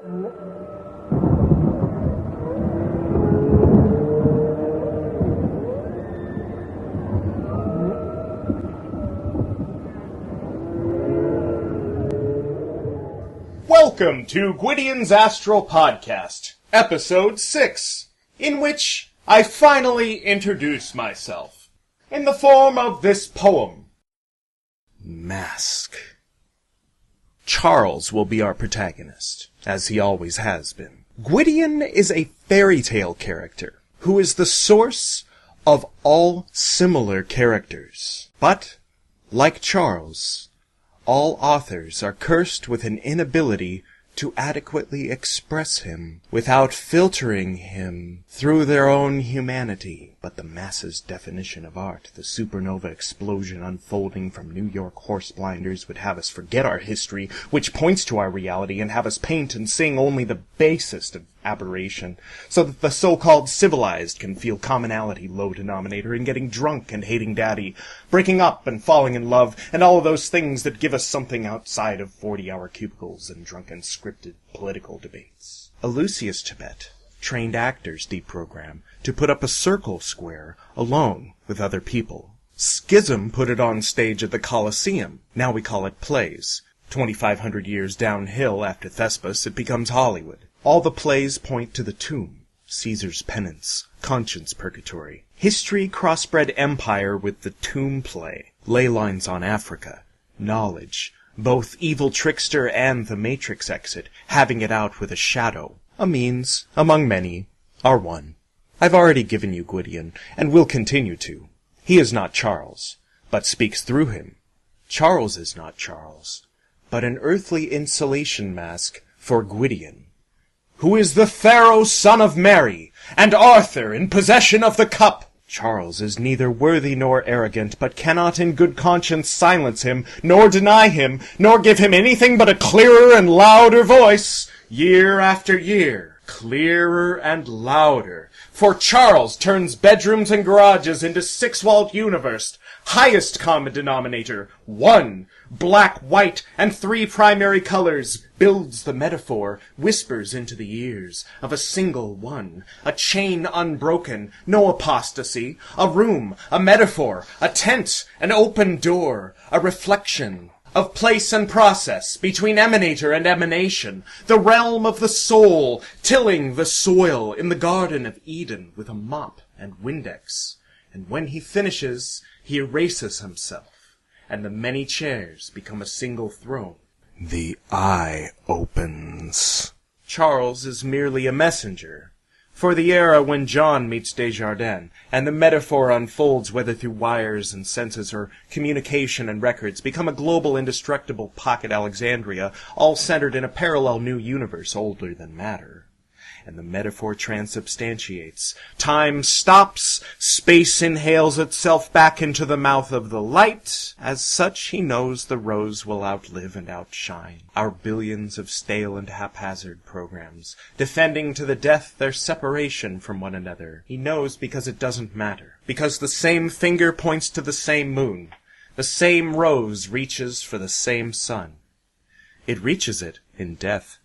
Welcome to Gwydion's Astral Podcast, Episode 6, in which I finally introduce myself, in the form of this poem. Mask. Charles will be our protagonist, as he always has been. Gwydion is a fairy tale character, who is the source of all similar characters. But, like Charles, all authors are cursed with an inability to adequately express him without filtering him through their own humanity. But the masses' definition of art, the supernova explosion unfolding from New York horse blinders, would have us forget our history, which points to our reality, and have us paint and sing only the basest of aberration, so that the so-called civilized can feel commonality, low denominator, in getting drunk and hating daddy, breaking up and falling in love, and all of those things that give us something outside of 40-hour cubicles and drunken scripted political debates. Lucius Tibet trained actors deprogram to put up a circle square alone with other people. Schism put it on stage at the Colosseum. Now we call it plays. 2,500 years downhill after Thespis, it becomes Hollywood. All the plays point to the tomb, Caesar's penance, conscience purgatory. History crossbred empire with the tomb play, ley lines on Africa, knowledge, both evil trickster and the Matrix exit, having it out with a shadow. A means, among many, are one. I've already given you Gwydion, and will continue to. He is not Charles, but speaks through him. Charles is not Charles, but an earthly insulation mask for Gwydion, who is the Pharaoh son of Mary, and Arthur in possession of the cup. Charles is neither worthy nor arrogant, but cannot in good conscience silence him, nor deny him, nor give him anything but a clearer and louder voice, year after year, clearer and louder. For Charles turns bedrooms and garages into six-walled universe, highest common denominator, one, black, white, and three primary colors, builds the metaphor, whispers into the ears of a single one, a chain unbroken, no apostasy, a room, a metaphor, a tent, an open door, a reflection of place and process between emanator and emanation, the realm of the soul, tilling the soil in the Garden of Eden with a mop and Windex. And when he finishes, he erases himself, and the many chairs become a single throne. The eye opens. Charles is merely a messenger, for the era when John meets Desjardins, and the metaphor unfolds whether through wires and senses or communication and records, become a global indestructible pocket Alexandria, all centered in a parallel new universe older than matter. And the metaphor transubstantiates. Time stops, space inhales itself back into the mouth of the light. As such, he knows the rose will outlive and outshine our billions of stale and haphazard programs, defending to the death their separation from one another. He knows because it doesn't matter, because the same finger points to the same moon, the same rose reaches for the same sun. It reaches it in death.